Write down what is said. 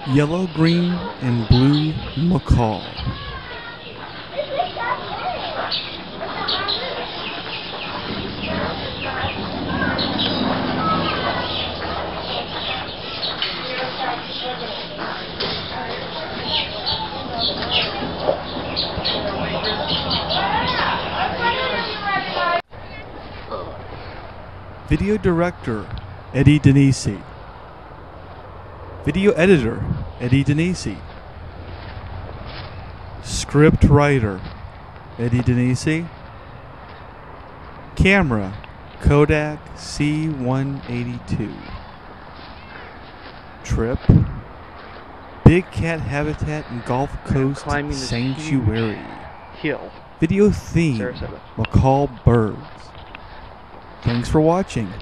Yellow, green, and blue macaw. Video director, Eddie Denisi. Video editor, Eddie Denisi. Script writer, Eddie Denisi. Camera, Kodak C182. Trip, Big Cat Habitat and Gulf Coast Sanctuary. Hill. Video theme, Sarasota. Macaw Birds. Thanks for watching.